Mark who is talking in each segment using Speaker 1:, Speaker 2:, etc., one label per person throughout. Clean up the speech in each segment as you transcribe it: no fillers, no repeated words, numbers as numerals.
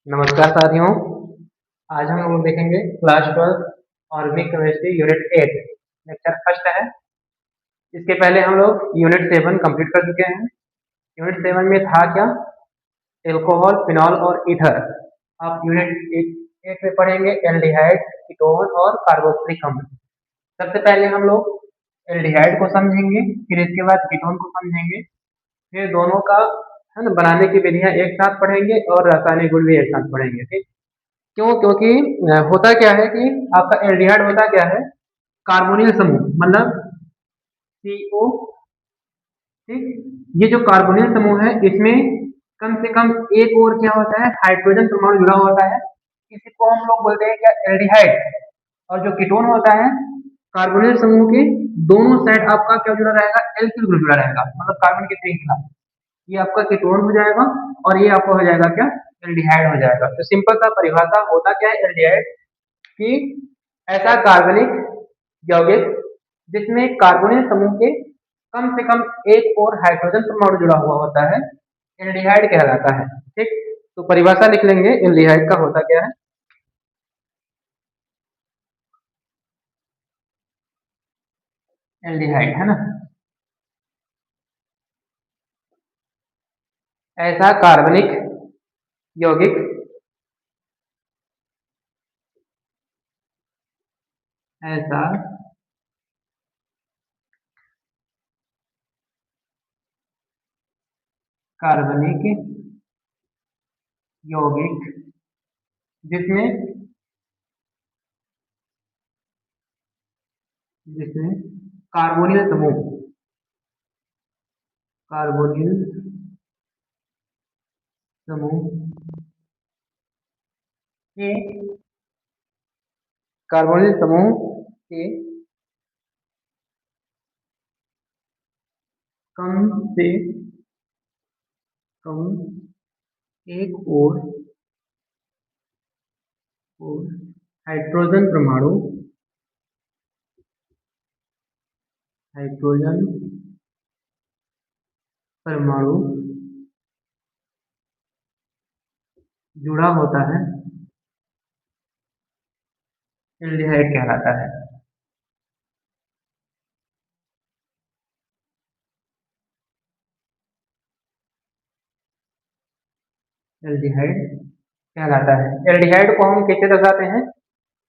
Speaker 1: नमस्कार साथियों। आज हम लोग देखेंगे class 12 organic chemistry unit 8 lecture first है। इसके पहले हम लोग यूनिट 7 कंप्लीट कर चुके हैं। यूनिट 7 में था क्या? एल्कोहल, फिनॉल और ईथर। आप यूनिट 8 में पढ़ेंगे एल्डिहाइड, कीटोन और कार्बोक्सिलिक अम्ल। सबसे पहले हम लोग एल्डिहाइड को समझेंगे, फिर इसके बाद कीटोन को समझेंगे, फिर दोनों का है ना बनाने की विधियां एक साथ पढ़ेंगे और रासायनिक गुण भी एक साथ पढ़ेंगे। ठीक। क्यों? क्योंकि होता क्या है कि आपका एल्डिहाइड होता क्या है? कार्बोनिल समूह, मतलब CO। ठीक। ये जो कार्बोनिल समूह है इसमें कम से कम एक और क्या होता है, हाइड्रोजन परमाणु जुड़ा होता है। इसी को हम लोग बोलते हैं क्या? एल्डिहाइड। और जो कीटोन होता है, कार्बोनिल समूह के दोनों साइड आपका क्या जुड़ा रहेगा? एल्किल ग्रुप जुड़ा रहेगा, मतलब कार्बन की श्रृंखला। ये आपका कीटोन हो जाएगा और ये आपका हो जाएगा क्या? एल्डिहाइड हो जाएगा। तो सिंपल सा परिभाषा होता क्या है एल्डिहाइड कि ऐसा कार्बनिक यौगिक जिसमें कार्बोनिल समूह के कम से कम एक और हाइड्रोजन परमाणु जुड़ा हुआ होता है, एल्डिहाइड कहलाता है। ठीक। तो परिभाषा लिख लेंगे एल्डिहाइड का होता क्या है। एल्डिहाइड है ना, ऐसा कार्बनिक यौगिक, ऐसा कार्बनिक यौगिक जिसमें जिसमें कार्बोनिल समूह, कार्बोनिल समूह के कार्बोनिल समूह के कम से कम एक और हाइड्रोजन परमाणु, हाइड्रोजन परमाणु जुड़ा होता है, एल्डिहाइड कहलाता है। एल्डिहाइड कहलाता है। एल्डिहाइड को हम कैसे दर्शाते हैं?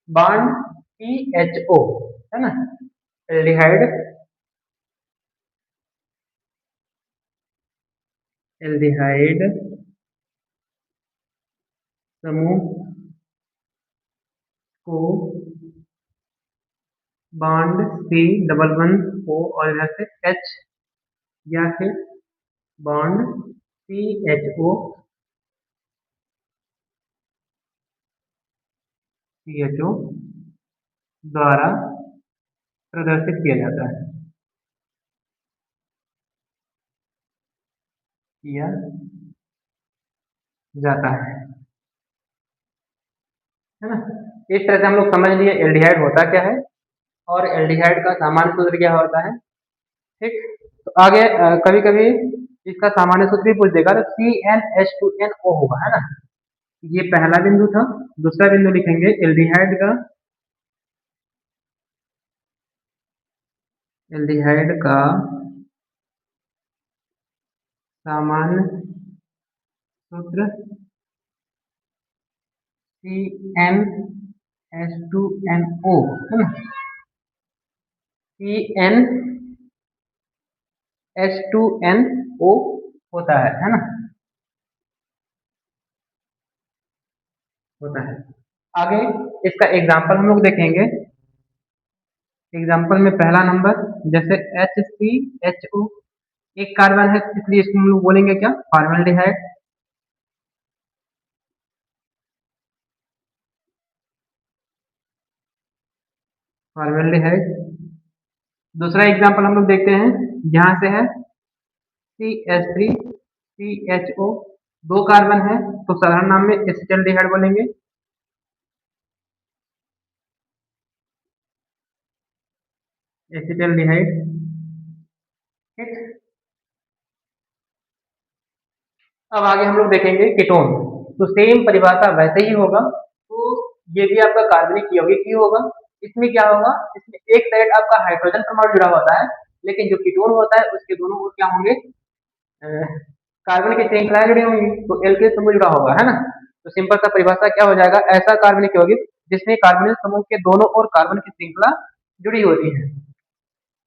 Speaker 1: बॉन्ड PHO, है ना। एल्डिहाइड, एल्डिहाइड समूह को बॉन्ड C11O और इधर से H, या फिर बॉन्ड CHO द्वारा प्रदर्शित किया जाता है, किया जाता है ना। इस तरह से हम लोग समझ लिए एल्डिहाइड होता क्या है और एल्डिहाइड का सामान्य सूत्र क्या होता है। ठीक। तो आगे कभी कभी इसका सामान्य सूत्र भी पूछ देगा, तो CnH2nO होगा, है ना। ये पहला बिंदु था। दूसरा बिंदु लिखेंगे एल्डिहाइड का सामान्य सूत्र CnH2nO, है ना। CnH2nO होता है ना, होता है। आगे इसका एग्जाम्पल हम लोग देखेंगे। एग्जाम्पल में पहला नंबर, जैसे HCHO, एक कार्बन है इसलिए इसको हम लोग बोलेंगे क्या? फॉर्मल्डिहाइड। फॉर्मल्डिहाइड। दूसरा एग्जाम्पल हम लोग देखते हैं, यहाँ से है CH3CHO, दो कार्बन है तो साधारण नाम में एसिटल्डिहाइड बोलेंगे। एसिटल्डिहाइड। ठीक। अब आगे हम लोग देखेंगे कीटोन। तो सेम परिभाषा वैसे ही होगा। तो ये भी आपका कार्बनिक यौगिक ही होगा। इसमें क्या होगा, इसमें एक साइड आपका हाइड्रोजन परमाणु जुड़ा होता है, लेकिन जो कीटोन होता है उसके दोनों ओर क्या होंगे, कार्बन की श्रृंखलाएं जुड़ी होंगी, तो एल्किल समूह जुड़ा होगा, है ना। तो सिंपल सा परिभाषा क्या हो जाएगा, ऐसा कार्बनिक यौगिक जिसमें कार्बोनिल समूह के दोनों ओर कार्बन की श्रृंखला जुड़ी होती है।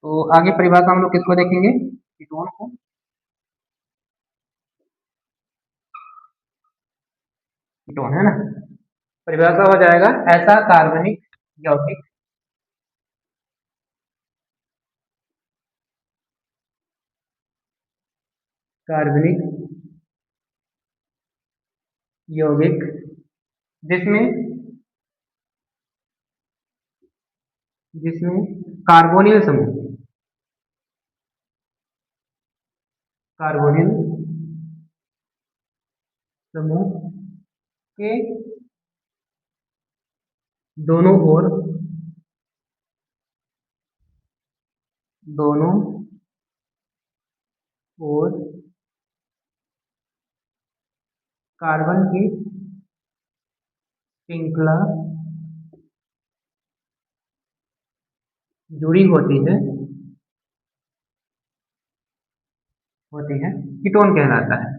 Speaker 1: तो आगे परिभाषा हम लोग किसको देखेंगे, कीटोन को। कीटोन, है ना। परिभाषा हो जाएगा ऐसा कार्बनिक यौगिक कार्बनिक यौगिक जिसमें जिसमें कार्बोनिल समूह कार्बोनिल समूह के दोनों ओर दोनों ओर कार्बन की श्रृंखला जुड़ी होती है कीटोन कहलाता है।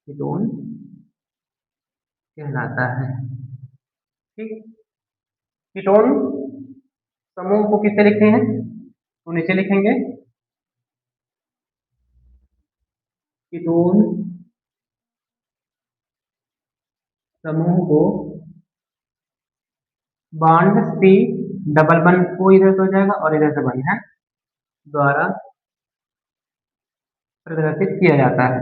Speaker 1: कीटोन कहलाता है। ठीक। कीटोन समूह को किससे लिखते हैं, तो नीचे लिखेंगे कीटोन समूह को bond C double bond O इधर से हो जाएगा और इधर से बॉन्ड है द्वारा प्रदर्शित किया जाता है।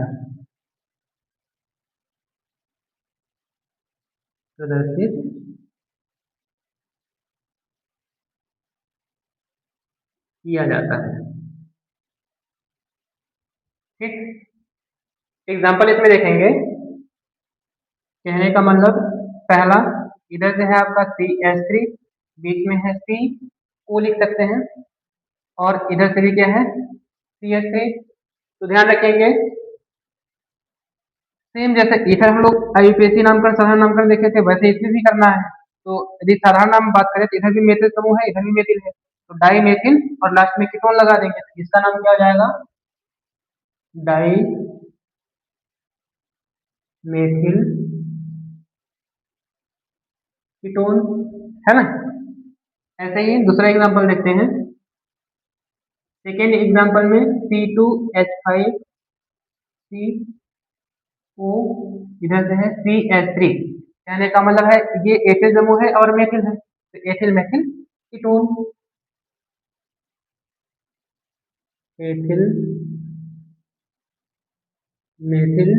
Speaker 1: प्रदर्शित किया जाता है। ठीक। एग्जाम्पल इसमें देखेंगे, कहने का मतलब पहला, इधर से है आपका CH3, बीच में है C, O लिख सकते हैं, और इधर से भी क्या है CH3। तो ध्यान रखेंगे, सेम जैसे इधर हम लोग आईयूपीएसी नामकरण साधारण नामकरण देखे थे, वैसे इसमें भी करना है। तो यदि साधारण नाम बात करें तो इधर भी मेथिल समूह है, इधर भी मेथिल है, तो डाई मेथिल और लास्ट में कीटोन लगा देंगे, तो इसका नाम क्या हो जाएगा, डाई मेथिल कीटोन, है ना। ऐसे ही दूसरा एग्जांपल देखते हैं। सेकेंड एग्जांपल में C2H5CO, इधर से है CH3, कहने का मतलब है ये एथिल समूह है और मेथिल है, तो ethyl methyl ketone. Ethyl methyl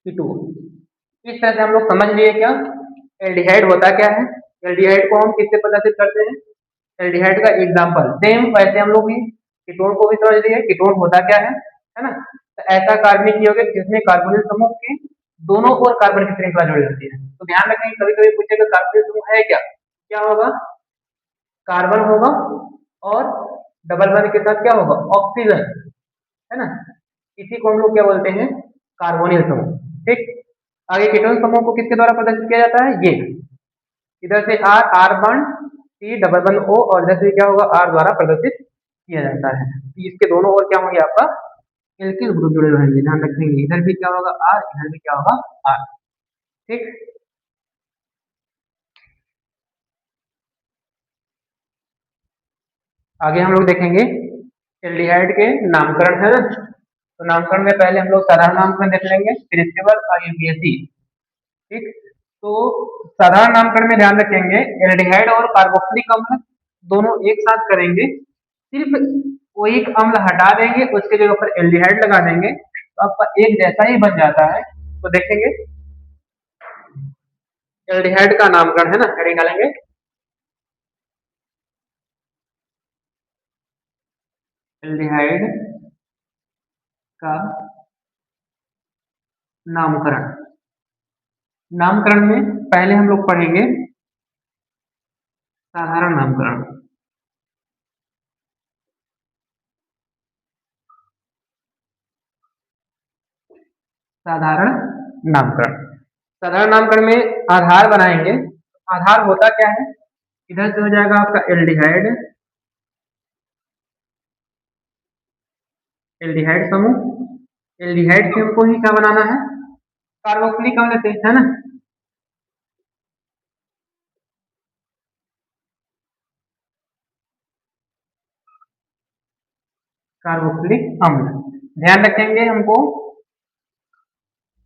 Speaker 1: ketone. इस तरह से हम लोग समझ लिए क्या, एल्डिहाइड होता क्या है। एल्डिहाइड को हम किससे प्रदर्शित करते हैं, एल्डिहाइड का एग्जांपल सेम वैसे हम लोग भी कीटोन को भी समझ लिए, कीटोन होता क्या है ना। तो ऐसा कार्बनिक यौगिक जिसमें कार्बोनिल समूह के दोनों ओर कार्बन की श्रृंखला जुड़ी होती है। तो ध्यान रखें, कभी कभी पूछेगा कार्बोनिल समूह है क्या, क्या होगा, कार्बन होगा और डबल बॉन्ड के साथ क्या होगा, ऑक्सीजन, है ना। इसी को हम लोग क्या बोलते हैं, कार्बोनिल समूह। ठीक। आगे कीटोन समूह को किसके द्वारा प्रदर्शित किया जाता है, ये इधर से R, R bond C double bond O, और इधर से क्या होगा, आर द्वारा प्रदर्शित किया जाता है। इसके दोनों ओर क्या होंगे, आपका एल्किल ग्रुप जुड़े रहेंगे, ध्यान रखेंगे, इधर भी क्या होगा आर, इधर भी क्या होगा आर। ठीक। आगे हम लोग देखेंगे एल्डिहाइड के नामकरण, है ना। तो नामकरण में पहले हम लोग साधारण नामकरण देख लेंगे, फिर इसके बाद आईयूपीएसी। ठीक। तो साधारण नामकरण में ध्यान रखेंगे, एल्डिहाइड और कार्बोक्सिलिक अम्ल दोनों एक साथ करेंगे, सिर्फ कोई एक अम्ल हटा देंगे, उसके जगह पर एल्डिहाइड लगा देंगे, तो आपका एक जैसा ही बन जाता है। तो देखेंगे एल्डिहाइड का नामकरण, है ना, हेडिंग डालेंगे एल्डिहाइड का नामकरण। नामकरण में पहले हम लोग पढ़ेंगे साधारण नामकरण। साधारण नामकरण। साधारण नामकरण में आधार बनाएंगे। आधार होता क्या है, इधर से हो जाएगा आपका एल्डिहाइड, एल्डिहाइड समूह। एल्डिहाइड से हमको ही क्या बनाना है, कार्बोक्सिलिक अम्ल से, है ना। कार्बोक्सिलिक अम्ल ध्यान रखेंगे हमको,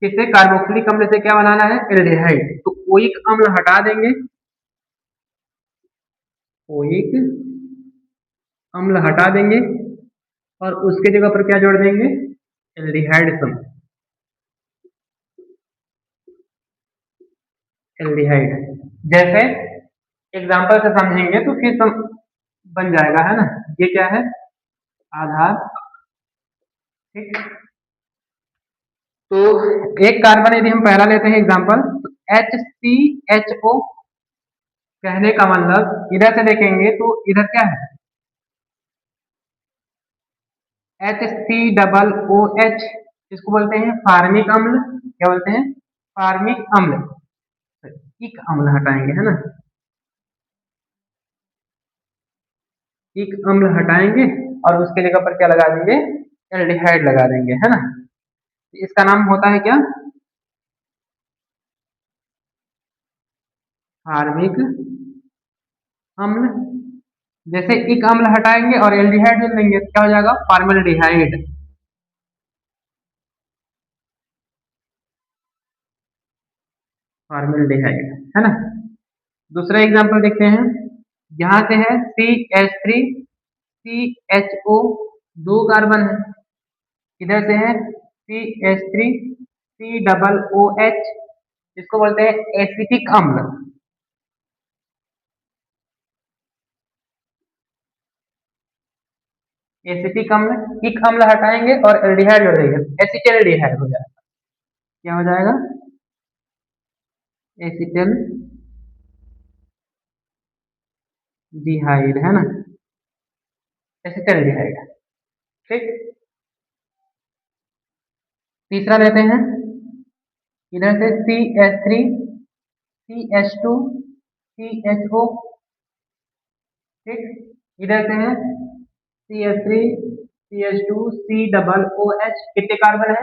Speaker 1: किसे कार्बोक्सिलिक अम्ल से क्या बनाना है, एल्डिहाइड। तो ओइक अम्ल हटा देंगे, ओइक अम्ल हटा देंगे और उसके जगह पर क्या जोड़ देंगे, एल्डिहाइड समूह, एल्डिहाइड। जैसे एग्जांपल से समझेंगे तो फिर बन जाएगा, है ना। ये क्या है, आधार, ठीक। तो एक कार्बन यदि हम पहला लेते हैं एग्जांपल, तो HCHO, कहने का मतलब इधर से देखेंगे तो इधर क्या है, HCOOH, इसको बोलते हैं फार्मिक अम्ल। क्या बोलते हैं, फार्मिक अम्ल। इक अम्ल हटाएंगे, है ना, इक अम्ल हटाएंगे और उसके जगह पर क्या लगा देंगे, एल्डिहाइड लगा देंगे, है ना। इसका नाम होता है क्या, फार्मिक अम्ल। जैसे इक अम्ल हटाएंगे और एल्डिहाइड जोड़ देंगे तो क्या हो जाएगा, फॉर्मल्डिहाइड, फॉर्मल्डिहाइड, है ना। दूसरा एग्जांपल देखते हैं, यहाँ से है CH3CHO, दो कार्बन है। इधर से है CH3COOH, इसको बोलते हैं एसिटिक अम्ल। एसिटिक अम्ल, इक अम्ल हटाएंगे और एल्डिहाइड जोड़ देंगे, एसिटिल्डिहाइड हो जाएगा। क्या हो जाएगा, एसिटिल डिहाइड, है ना, एसिटिल्डिहाइड, ठीक। तीसरा लेते हैं, इधर से CH3CH2CHO, ठीक। इधर से है CH3CH2COOH, कितने कार्बन है,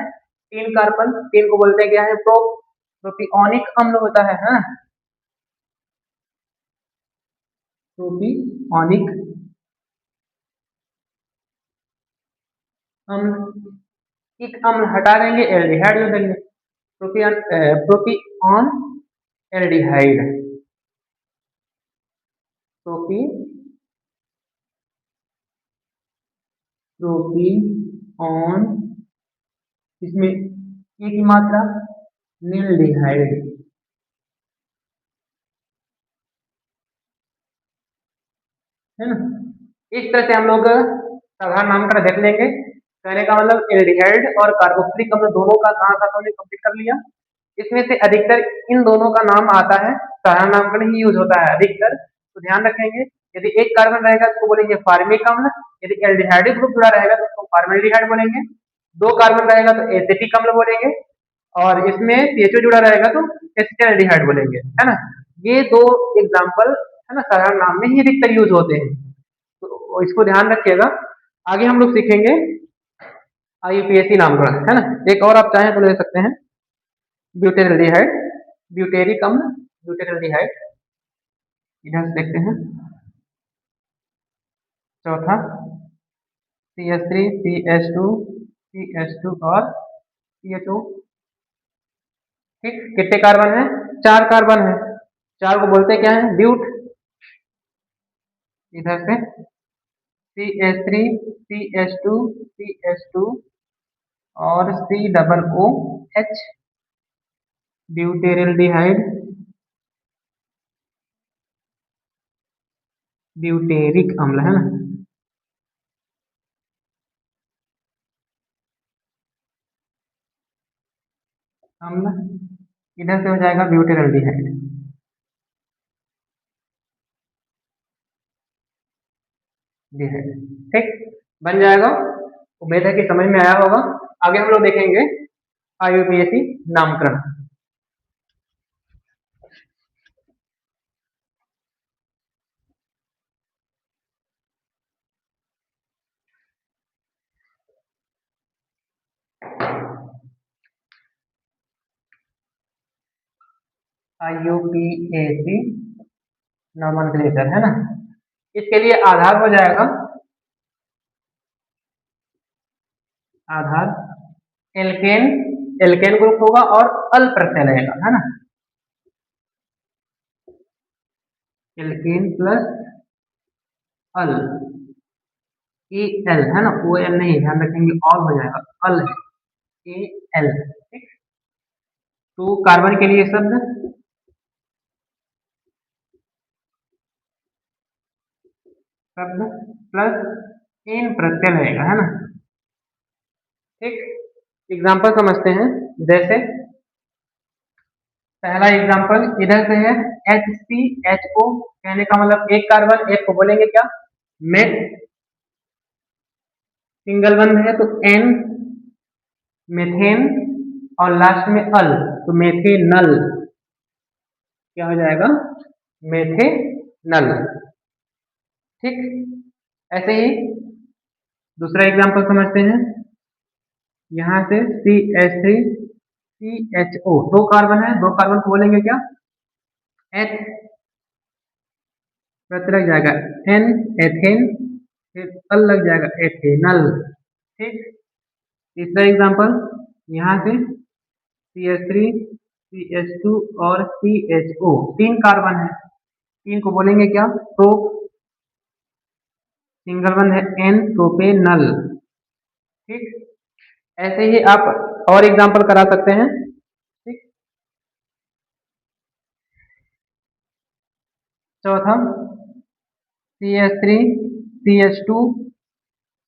Speaker 1: तीन कार्बन। तीन को बोलते हैं क्या है, प्रोपियोनिक अम्ल होता है, हाँ? प्रोपियोनिक अम्ल। एक अम्ल हटा देंगे, एल्डिहाइड जोड़ देंगे, प्रोपियोन एल्डिहाइड, प्रोपी प्रोपियोन, इसमें ए की मात्रा, नील्डिहाइड, है ना। इस तरह से हम लोग साधारण नामकरण देख लेंगे। कहने का मतलब एल्डिहाइड और कार्बोक्सिलिक अम्ल दोनों का कहाँ था, हमने कंप्लीट कर लिया। इसमें से अधिकतर इन दोनों का नाम आता है, साधारण नामकरण ही यूज होता है अधिकतर। तो ध्यान रखेंगे, यदि एक कार्बन रहेगा तो उसको बोलेंगे फार्मिक अम्ल, यदि एल्डिहाइड ग्रुप जुड़ा रहेगा तो उसको फॉर्मल्डिहाइड बोलेंगे। दो कार्बन रहेगा तो एसिटिक अम्ल बोलेंगे, और इसमें CHO जुड़ा रहेगा तो एसिटाल्डिहाइड बोलेंगे, है ना। ये दो एग्जाम्पल, है ना, साधारण नाम में ही अधिकतर यूज होते हैं, तो इसको ध्यान रखिएगा। आगे हम लोग सीखेंगे IUPAC नामकरण, है ना। एक और आप चाहें तो ले सकते हैं, ब्यूटेरिल्डिहाइड, ब्यूटेरिक अम्ल, ब्यूटेरिल्डिहाइड। इधर से देखते हैं, चौथा CH3CH2CH2 और CHO, ठीक। कितने कार्बन है, चार कार्बन है। चार को बोलते क्या है, ब्यूट। इधर से CH3CH2CH2 और COOH, ब्यूटेरिल्डिहाइड, ब्यूटेरिक अम्ल, है ना। अम्ल, इधर से हो जाएगा ब्यूटेरिल्डिहाइड, डिहाइड, ठीक। बन जाएगा। उम्मीद है कि समझ में आया होगा। आगे हम लोग देखेंगे IUPAC नामकरण। IUPAC नॉमेनक्लेचर है ना। इसके लिए आधार हो जाएगा, आधार एल्केन, एल्केन ग्रुप होगा और अल प्रत्यय रहेगा है ना। Alkane plus al, A L है ना, ओ एल नहीं, ध्यान रखेंगे ऑल हो जाएगा, अल है, ए एल। ठीक, तो कार्बन के लिए शब्द शब्द प्लस इन प्रत्यय रहेगा है ना। ठीक, एग्जाम्पल समझते हैं। जैसे पहला एग्जाम्पल इधर से है HCHO, कहने का मतलब एक कार्बन, एक को बोलेंगे क्या, मेथ, सिंगल बंद है तो एन, मेथेन, और लास्ट में अल तो मेथेनल, क्या हो जाएगा, मेथेनल। ठीक, ऐसे ही दूसरा एग्जांपल समझते हैं। यहां से CH3 CHO, दो कार्बन है, दो कार्बन को बोलेंगे क्या, एथ, प्रत्यय लग जाएगा एन, एथेन, फिर अल लग जाएगा एथेनल। ठीक, तीसरा एग्जांपल, यहाँ से CH3 CH2 और CHO, तीन कार्बन है, तीन को बोलेंगे क्या, प्रोप, सिंगल वन है एन, प्रोपेनल। ठीक, ऐसे ही आप और एग्जांपल करा सकते हैं। ठीक, चौथा CH3 CH2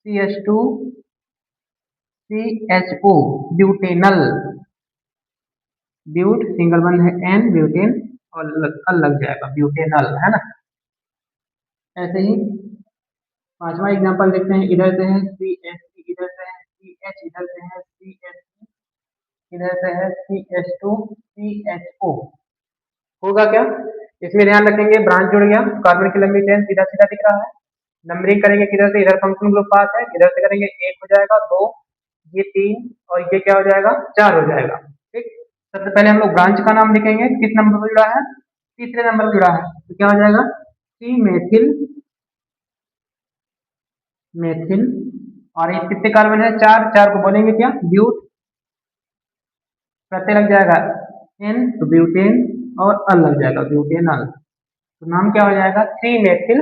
Speaker 1: CH2 CHO, butanal, but single one है एन, ब्यूटेन, और अल लग जाएगा ब्यूटेनल है ना। ऐसे ही पांचवा एग्जांपल देखते हैं। इधर से है CH3, इधर से है CH, इधर से है CH, इधर से है CH2 CHO, होगा क्या, इसमें ध्यान रखेंगे ब्रांच जुड़ गया, कार्बन की लंबी चेन सीधा सीधा दिख रहा है। नंबरिंग करेंगे किधर से, इधर फंक्शन ग्रुप पास है, इधर से करेंगे एक हो जाएगा, दो, ये तीन, और ये क्या हो जाएगा, चार हो जाएगा। ठीक, सबसे पहले हम लोग ब्रांच का नाम लिखेंगे, किस नंबर पर जुड़ा है, तीसरे नंबर पर जुड़ा है, तो क्या हो जाएगा, सी मेथिल, मेथिल, और ये कितने कार्बन है, चार, चार को बोलेंगे क्या, ब्यूट, प्रत्यय लग जाएगा एन तो ब्यूटेन, और अल लग जाएगा ब्यूटेनल, तो नाम क्या हो जाएगा, थ्री मेथिल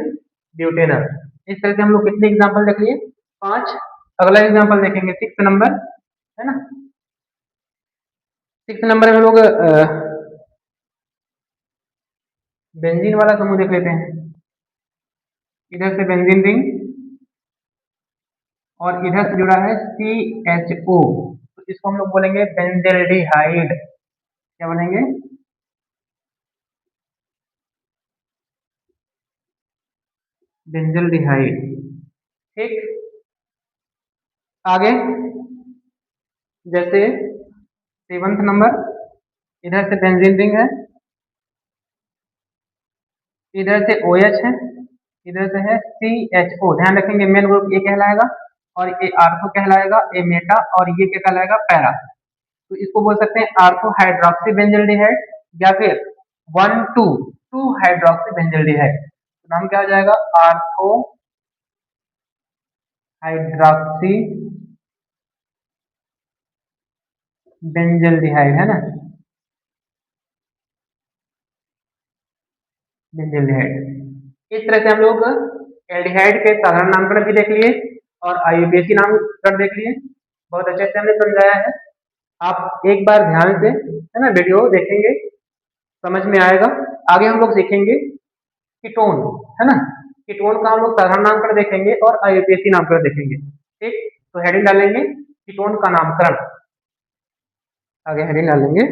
Speaker 1: ब्यूटेनल। इस तरह से हम लोग कितने एग्जांपल देख लिए, पांच। अगला एग्जांपल देखेंगे सिक्स नंबर, है ना। सिक्स नंबर में हम लोग बेंजीन वाला समूह देख लेते हैं। इधर से बेंजीन रिंग और इधर से जुड़ा है CHO, तो इसको हम लोग बोलेंगे बेंजल्डिहाइड, क्या बोलेंगे, बेंजल्डिहाइड। ठीक, आगे जैसे सेवंथ नंबर, इधर से बेंजीन रिंग है, इधर से OH है, इधर से है CHO, ध्यान रखेंगे मेन ग्रुप ये कहलाएगा, और ये आर्थो कहलाएगा, ये मेटा, और ये क्या कहलाएगा, पैरा। तो इसको बोल सकते हैं आर्थो हाइड्रोक्सी बेंजल्डिहाइड, या फिर one two two hydroxy benzaldehyde, तो नाम क्या हो जाएगा, आर्थो हाइड्रोक्सी बेंजल्डिहाइड है ना, बेंजल्डिहाइड। इस तरह से हम लोग एल्डिहाइड के साधारण नामकरण भी देख लिए और IUPAC नामकरण देख लिए, बहुत अच्छे से हमने समझाया है। आप एक बार ध्यान से है ना वीडियो देखेंगे, समझ में आएगा। आगे हम लोग सीखेंगे कीटोन, है ना, कीटोन का हम लोग साधारण नामकरण देखेंगे और IUPAC नामकरण देखेंगे। ठीक, तो हेडिंग डालेंगे कीटोन का नामकरण, आगे हेडिंग डालेंगे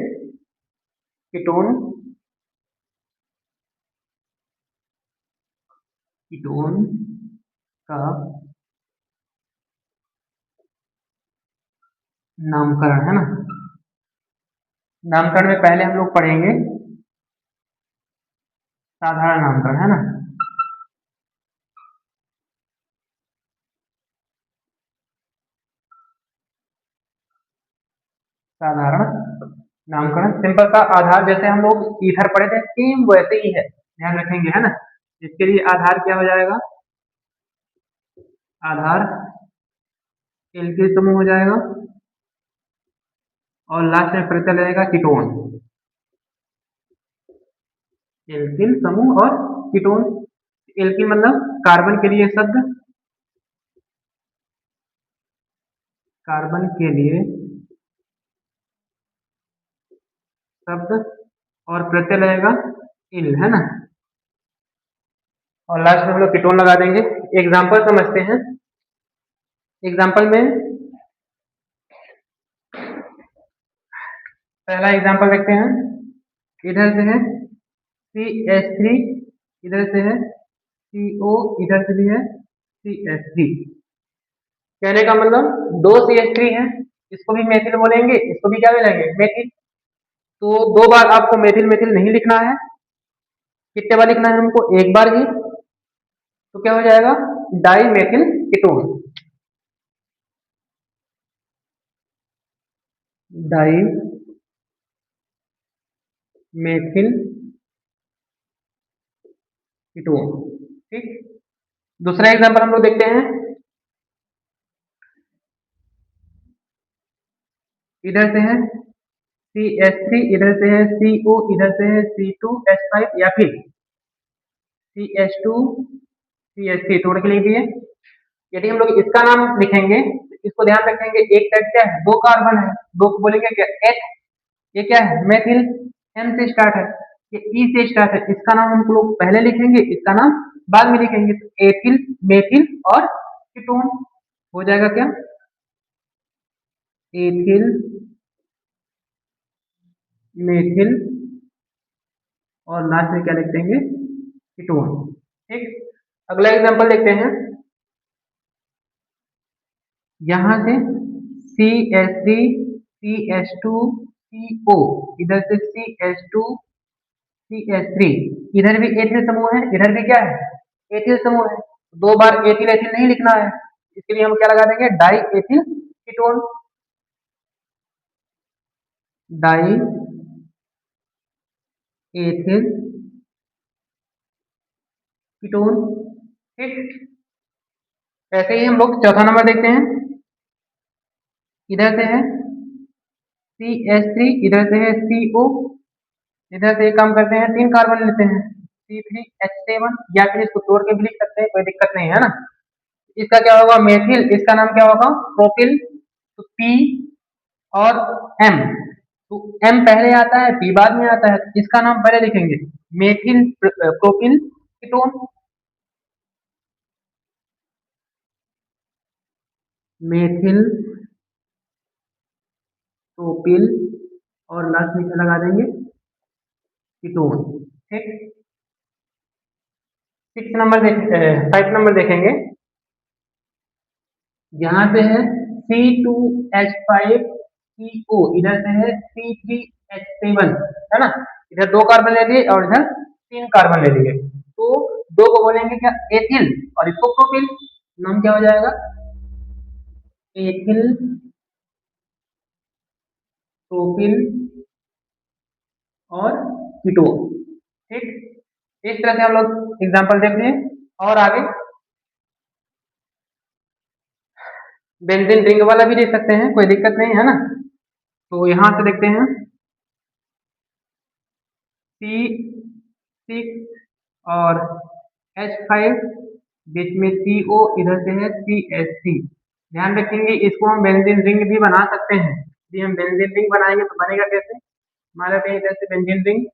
Speaker 1: कीटोन, कीटोन का नामकरण, है ना। नामकरण में पहले हम लोग पढ़ेंगे साधारण नामकरण, है ना। साधारण नामकरण, सिंपल सा आधार, जैसे हम लोग ईथर पढ़े थे सेम वैसे ही है, ध्यान रखेंगे, है ना। इसके लिए आधार क्या हो जाएगा, आधार एल्किल समूह हो जाएगा, और लास्ट में प्रत्यय रहेगा कीटोन। एल्किल समूह और कीटोन। एल्किल मतलब कार्बन के लिए शब्द, कार्बन के लिए शब्द, और प्रत्यय रहेगा इल, है ना। और लास्ट में हम लोग कीटोन लगा देंगे। एग्जाम्पल समझते हैं। एग्जाम्पल में पहला एग्जाम्पल देखते हैं। इधर से है CH3, इधर से है CO, इधर से भी है CH3। कहने का मतलब दो CH3 है, इसको भी मेथिल बोलेंगे, इसको भी क्या बोलेंगे, मेथिल। तो दो बार आपको मेथिल मेथिल नहीं लिखना है, कितने बार लिखना है हमको, एक बार ही। तो क्या हो जाएगा, dimethyl ketone. Dimethyl ketone, ठीक। दूसरा एग्जांपल हम लोग देखते हैं। इधर से है CH3, इधर से है CO, इधर से है C2H5, या फिर CH2 CH3 तोड़ के लिख दिए। यदि हम लोग इसका नाम लिखेंगे तो इसको ध्यान रखेंगे, एक साइड क्या है, दो कार्बन है, दो को बोलेंगे क्या, H। ये क्या है, मेथिल, M से स्टार्ट है, ये E से स्टार्ट है, इसका नाम हम लोग पहले लिखेंगे, इसका नाम बाद में लिखेंगे। तो एथिल, मेथिल और कीटोन हो जाएगा क्या, एथिल मेथिल, और लास्ट में क्या लिख देंगे, कीटोन, ठीक। अगला एग्जांपल देखते हैं। यहां से CH3 CH2 CO, इधर से CH2 CH3, इधर भी एथिल समूह है, इधर भी क्या है, एथिल समूह है। दो बार एथिल एथिल नहीं लिखना है, इसके लिए हम क्या लगा देंगे, die ethyl ketone. Die ethyl ketone, ठीक। ऐसे ही हम लोग चौथा नंबर देखते हैं। इधर से है CH3, इधर से है CO, इधर से एक काम करते हैं, तीन कार्बन लेते हैं, C3H7, या फिर इसको तोड़ के भी लिख सकते हैं, कोई दिक्कत नहीं है ना। इसका क्या होगा, मेथिल, इसका नाम क्या होगा, प्रोपिल। तो P और M, तो M पहले आता है, P बाद में आता है, तो इसका नाम पहले लिखेंगे, methyl propyl ketone. Methyl propyl, और लास्ट में क्या लगा देंगे, कीटोन, ठीक। 5 नंबर देखेंगे। यहाँ से है C2H5CO, इधर से है C3H7, है ना। इधर दो कार्बन ले लिए और इधर तीन कार्बन ले लिए, तो दो को बोलेंगे क्या, एथिल, और इसको प्रोपिल। नाम क्या हो जाएगा, एथिल प्रोपिल और कीटोन, ठीक। इस तरह से हम लोग एग्जांपल देखते हैं। और आगे बेंजीन रिंग वाला भी देख सकते हैं, कोई दिक्कत नहीं है ना। तो यहाँ से देखते हैं, C6 और H5, बीच में CO, इधर से है CH3। ध्यान रखेंगे, इसको हम बेंजीन रिंग भी बना सकते हैं। यदि हम बेंजीन रिंग बनाएंगे तो बनेगा कैसे, मान लेते हैं इधर से बेंजीन रिंग,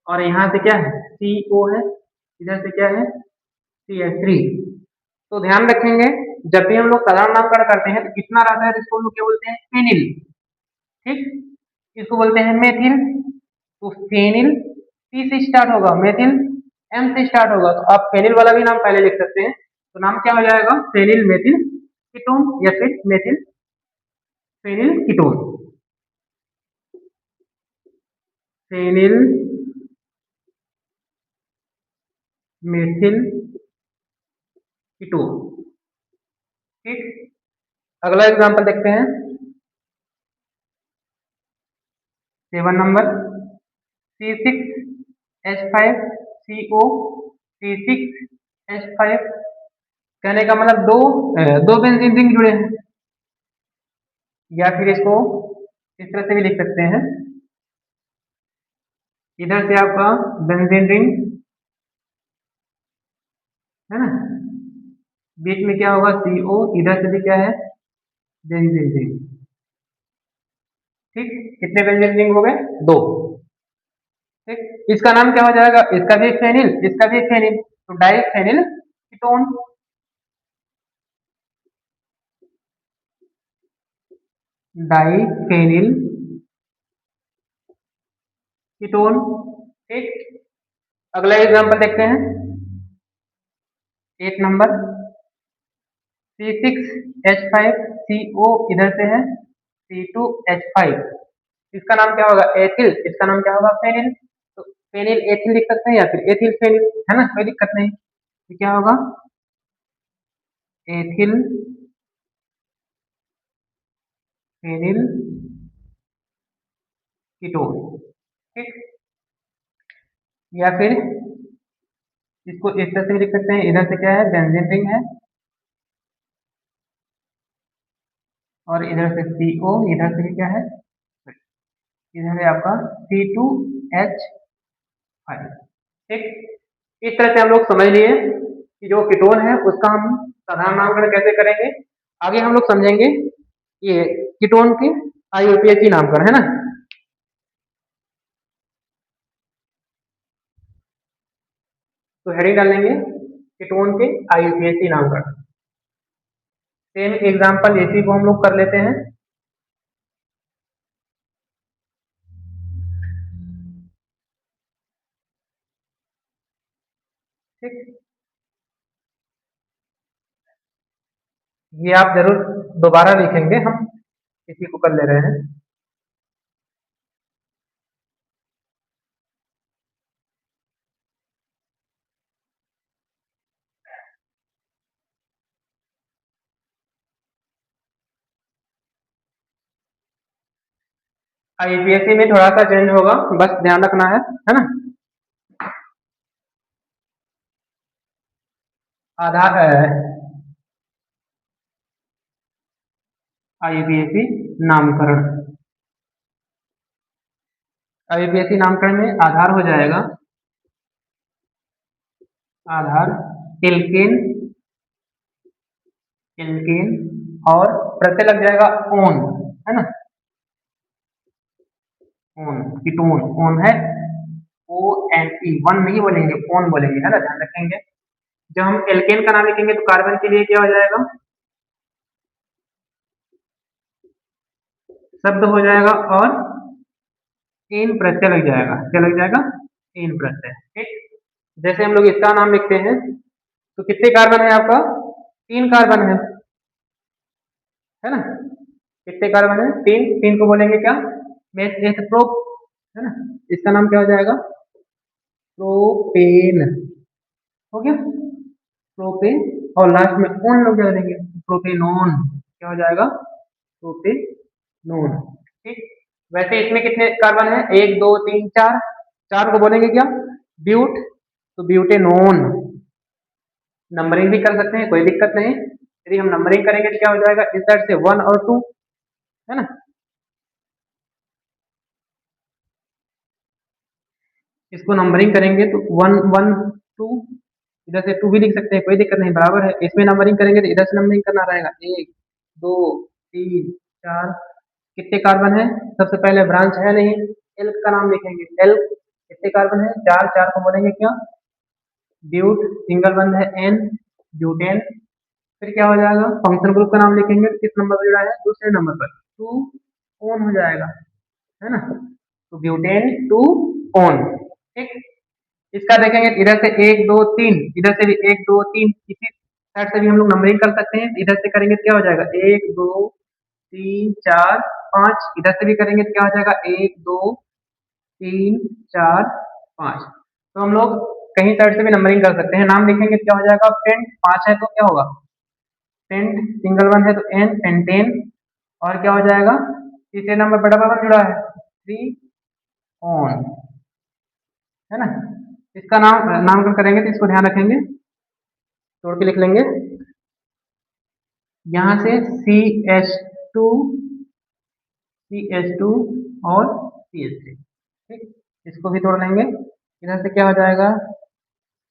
Speaker 1: और यहाँ से क्या है, CO है, इधर से क्या है, CH3। तो ध्यान रखेंगे, जब भी हम लोग साधारण नामकरण करते हैं तो कितना रहता है, तो इसको हम लोग क्या बोलते हैं, फेनिल, ठीक। इसको बोलते हैं मेथिल। तो फेनिल सी से स्टार्ट होगा, मेथिल M से स्टार्ट होगा, तो आप फेनिल वाला भी नाम पहले लिख सकते हैं। तो नाम क्या हो जाएगा, फेनिल मेथिल कीटोन, या फिर methyl phenyl ketone. Phenyl methyl ketone. ठीक, अगला एग्जांपल देखते हैं। 7 नंबर C6H5CO C6H5। कहने का मतलब दो बेंजीन रिंग जुड़े हैं, या फिर इसको इस तरह से भी लिख सकते हैं। इधर से आपका बेंजीन रिंग है ना, बीच में क्या होगा CO, इधर से भी क्या है बेंजीन रिंग। ठीक, कितने बेंजीन रिंग हो गए? 2। ठीक, इसका नाम क्या हो जाएगा? इसका भी फेनिल, इसका भी फेनिल, तो diphenyl ketone. Diphenyl ketone. ठीक, अगला एग्जांपल देखते हैं। 8 नंबर C6H5CO, इधर से है C2H5। इसका नाम क्या होगा? एथिल। इसका नाम क्या होगा? फेनिल। तो फेनिल एथिल लिख सकते हैं या फिर एथिल फेनिल, है ना, कोई दिक्कत नहीं। तो क्या होगा? Ethyl phenyl ketone. ठीक, या फिर इसको इस तरह से भी लिख सकते हैं। इधर से क्या है बेंजीन रिंग है, और इधर से CO, इधर से भी क्या है, इधर है आपका C2H5। ठीक, इस तरह से हम लोग समझ लिए कि जो कीटोन है उसका हम साधारण नामकरण कैसे करेंगे। आगे हम लोग समझेंगे ये कीटोन के IUPAC नामकरण, है ना। तो हेडिंग डाल लेंगे कीटोन के IUPAC नामकरण। सेम एग्जांपल इसी को हम लोग कर लेते हैं। ठीक, ये आप जरूर दोबारा लिखेंगे, हम इसी को कर ले रहे हैं। IUPAC में थोड़ा सा चेंज होगा, बस ध्यान रखना है ना। आधार IUPAC नामकरण। IUPAC नामकरण में आधार हो जाएगा आधार एल्केन, एल्केन, और प्रत्यय लग जाएगा ओन, है ना। ओन, कीटोन, ओन है ONE, वन नहीं बोलेंगे, ओन बोलेंगे, है ना, ध्यान रखेंगे। जब हम एल्केन का नाम लिखेंगे तो कार्बन के लिए क्या हो जाएगा? शब्द हो जाएगा, और एन प्रत्यय लग जाएगा। क्या लग जाएगा? एन प्रत्यय। ठीक, जैसे हम लोग इसका नाम लिखते हैं तो कितने कार्बन है आपका? 3 कार्बन है ना। कितने कार्बन है? 3। 3 को बोलेंगे क्या? मेथ एथ प्रोप, है ना। इसका नाम क्या हो जाएगा? प्रोपेन। हो गया प्रोपेन, और लास्ट में ओन लोग क्या देंगे? प्रोपेनोन। क्या हो जाएगा? प्रोपेनोन। ठीक, वैसे इसमें कितने कार्बन है? 1 2 3 4। 4 को बोलेंगे क्या? ब्यूट, तो ब्यूटेनोन। नंबरिंग भी कर सकते हैं, कोई दिक्कत नहीं। यदि हम नंबरिंग करेंगे तो क्या हो जाएगा? इस साइड से 1 और 2, है ना। इसको नंबरिंग करेंगे तो 1 1 2, इधर से 2 भी लिख सकते हैं, कोई दिक्कत नहीं, बराबर है। इसमें नंबरिंग करेंगे तो इधर से नंबरिंग करना रहेगा 1 2 3 4। कितने कार्बन है? सबसे पहले ब्रांच है नहीं, एल्क का नाम लिखेंगे, एल्क। कितने कार्बन है? 4। 4 को बोलेंगे क्या? ब्यूट, सिंगल बंद है एन, ब्यूटेन। फिर क्या हो जाएगा? फंक्शन ग्रुप का नाम लिखेंगे, किस नंबर पर जुड़ा है? दूसरे नंबर पर, 2 ओन हो जाएगा, है ना। तो ब्यूटेन 2 ओन। ठीक, इसका देखेंगे इधर से 1 2 3, इधर से भी 1 2 3, इसी साइड से भी हम लोग नंबरिंग कर सकते हैं। इधर से करेंगे तो क्या हो जाएगा? 1 2 3 4 5। इधर से भी करेंगे तो क्या हो जाएगा? 1 2 3 4 5। तो हम लोग कहीं साइड से भी नंबरिंग कर सकते हैं। नाम लिखेंगे तो क्या हो जाएगा, पेंट 5 है तो क्या होगा, पेंट सिंगल वन है तो एन, पेंटेन। और क्या हो जाएगा, तीसरे नंबर पर डबल वन जुड़ा है, थ्री ऑन, है ना। इसका नामकरण करेंगे तो इसको ध्यान रखेंगे, तोड़ के लिख लेंगे। यहाँ से टू CH2 और CH3, ठीक। इसको भी तोड़ लेंगे, इधर से क्या हो जाएगा,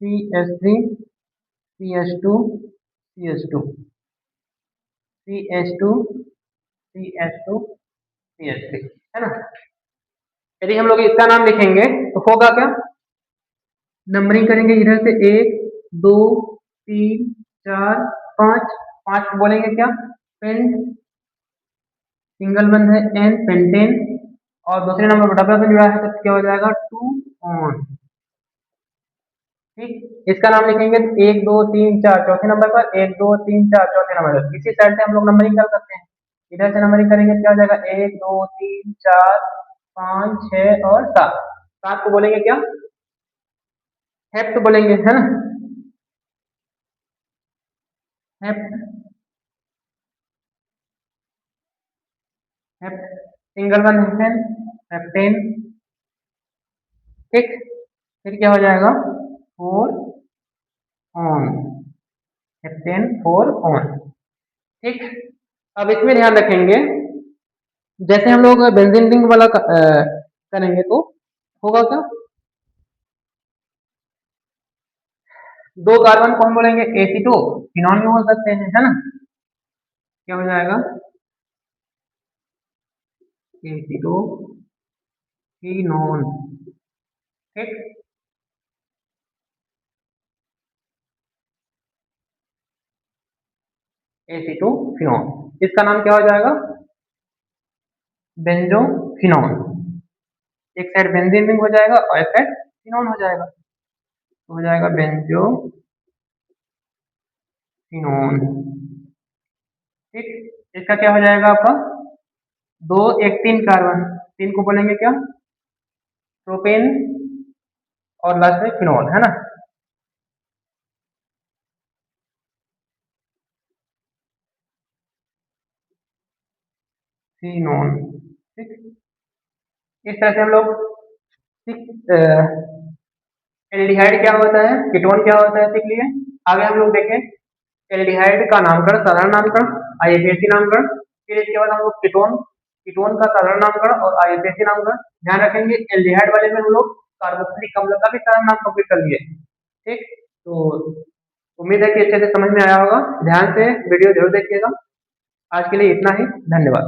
Speaker 1: CH3 CH2 CH2 CH2 CH2 CH3, है ना। यदि हम लोग इसका नाम लिखेंगे तो होगा क्या, नंबरिंग करेंगे इधर से 1 2 3 4 5, 5 बोलेंगे क्या, पेंट सिंगल वन है एन, पेंटेन। और दूसरे नंबर पर डबल वन जुड़ा है तो क्या हो जाएगा, टू ऑन, ठीक। इसका नाम लिखेंगे 1 2 3 4 चौथे नंबर पर, 1 2 3 4 चौथे नंबर पर। इसी साइड से हम लोग नंबरिंग कर सकते हैं, इधर से नंबरिंग करेंगे तो क्या हो जाएगा, 1 2 3 4 5 6 और 7। 7 को बोलेंगे क्या, हेप्ट बोलेंगे, है ना, हेप्ट। हेप्ट सिंगल वन है हेप्टेन, ठीक। फिर क्या हो जाएगा, four on, heptane four on, ठीक। अब इसमें ध्यान रखेंगे, जैसे हम लोग बेंजीन रिंग वाला करेंगे तो होगा क्या, दो कार्बन को हम बोलेंगे एसीटो, फिनॉल में हो सकते हैं, है ना। क्या हो जाएगा, एसीटो फिनॉल, ठीक। एसीटो फिनॉल, इसका नाम क्या हो जाएगा, बेंजोफिनॉल। एक साइड बेंजीन रिंग हो जाएगा और एक साइड फिनॉल हो जाएगा, तो हो जाएगा बेंजोफिनॉल, ठीक। इसका क्या हो जाएगा आपका, दो एक तीन कार्बन, तीन को बोलेंगे क्या, प्रोपेन। और लास्ट में फिनॉल, है ना। फिनॉल, ठीक। इस तरह से हम लोग, ठीक। एल्डिहाइड क्या होता है, कीटोन क्या होता है, सीख लिए। आगे हम लोग देखें एल्डिहाइड का नामकरण, साधारण नामकरण, आईयूपीएसी नामकरण। फिर इसके बाद हम लोग कीटोन, कीटोन का साधारण नामकरण और आईयूपीएसी नामकरण ध्यान रखेंगे। एल्डिहाइड वाले में हम लोग कार्बोक्सिलिक अम्ल का भी साधारण नाम कंप्लीट कर लिए, ठीक। तो उम्मीद है कि अच्छे से समझ में आया होगा, ध्यान से वीडियो जरूर देखिएगा। आज के लिए इतना ही, धन्यवाद।